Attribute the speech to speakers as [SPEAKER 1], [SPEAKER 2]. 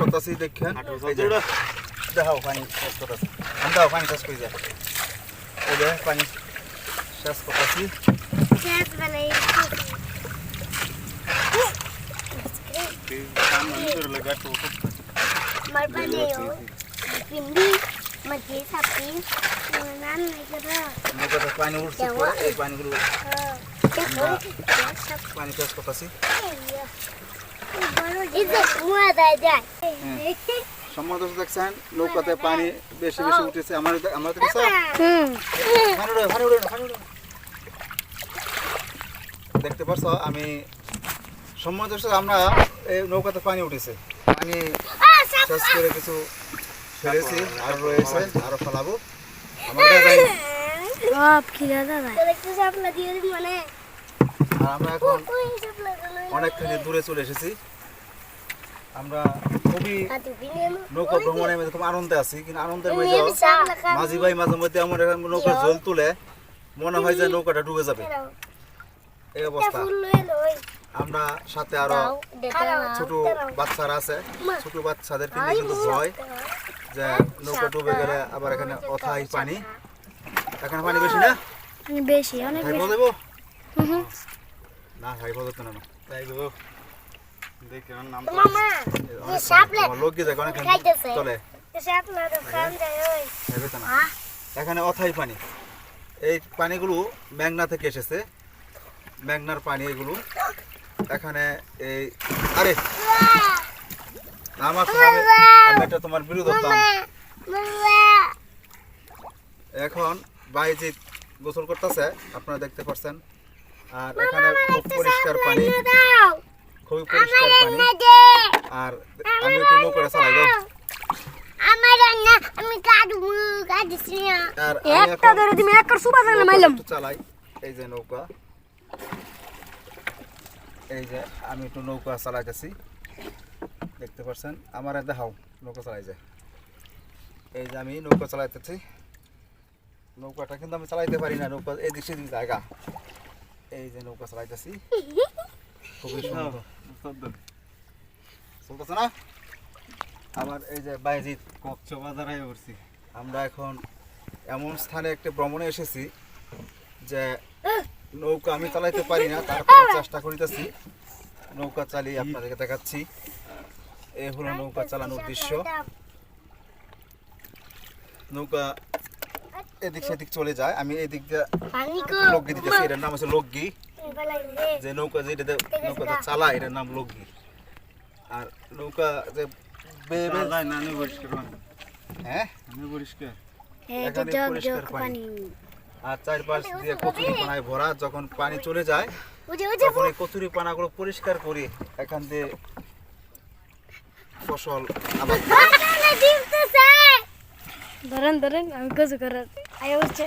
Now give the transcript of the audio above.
[SPEAKER 1] করতেছি দেখেন দেখাও পানি শেষ করতেছি আমি দাও পানি শেষ করে যায় এই যে পানি শেষ করতেছি পানি উঠছে এই পানিগুলো পানি শেষ করতেছি সম্মত দেখছেন নৌকাতে পানি বেশি বেশি উঠেছে আমার দেখতে পাচ্ছ আমি সম্মত আমরা এই নৌকাতে পানি উঠেছে পানি শেষ করে কিছু ফেলেছি আর রয়েছে আরো ফেলাবো আমরা এখন অনেকখানি দূরে চলে এসেছি আমরা খুবই নৌকা ভ্রমণে খুব আনন্দে আছি কিন্তু আনন্দের মধ্যে মাঝি ভাই মাঝে মধ্যে আমার নৌকার জল তুলে মনে হয় যে নৌকাটা ডুবে যাবে এই অবস্থা আমরা সাথে আরো ছোট বাচ্চারা আছে ছোট বাচ্চাদের কিন্তু ভয় যে নৌকা ডুবে গেলে আবার এখানে অথাই পানি এখানে পানি বেশি না
[SPEAKER 2] বেশি অনেক বেশি
[SPEAKER 1] না হাই বলতো না তাই গো দেখে নাম চলে এখানে অথাই পানি এই পানিগুলো মেঘনা থেকে এসেছে মেঘনার পানি এগুলো এখানে এই আরে আমার আমি এটা তোমার বিরুদ্ধে এখন বাইজিৎ গোসল করতেছে আপনারা দেখতে পাচ্ছেন আর এখানে খুব পরিষ্কার পানি খুবই পরিষ্কার পানি আর আমি একটু নৌকা চালাই দাও চালাই এই যে নৌকা এই যে আমি একটু নৌকা চালাইতেছি দেখতে পাচ্ছেন আমার দেখাও নৌকা চালাই যায় এই যে আমি নৌকা চালাইতেছি নৌকাটা কিন্তু আমি চালাইতে পারি না নৌকা এদিক সেদিক জায়গা এই যে নৌকা চালাইতেছি খুবই সুন্দর চলতেছে না আবার এই যে বাইজিৎ কক্সবাজারে উঠছি আমরা এখন এমন স্থানে একটা ভ্রমণে এসেছি যে নৌকা আমি চালাইতে পারি না তারপর চেষ্টা করিতেছি নৌকা চালিয়ে আপনাদেরকে দেখাচ্ছি এই হলো নৌকা চালানোর দৃশ্য নৌকা এদিক সেদিক চলে যায় আমি এই দিক দিয়ে লগগি দিতেছি এটার নাম হচ্ছে লগগি যে নৌকা যেটা নৌকাটা চালায় এটার নাম লগগি আর নৌকা যে হ্যাঁ পরিষ্কার এখানে পরিষ্কার পানি আর চারপাশ দিয়ে কচুরি পানায় ভরা যখন পানি চলে যায় তখন এই কচুরি পানাগুলো পরিষ্কার করে এখান দিয়ে ফসল আবাদ
[SPEAKER 2] ধরেন আমি কিছু করার আয় হচ্ছে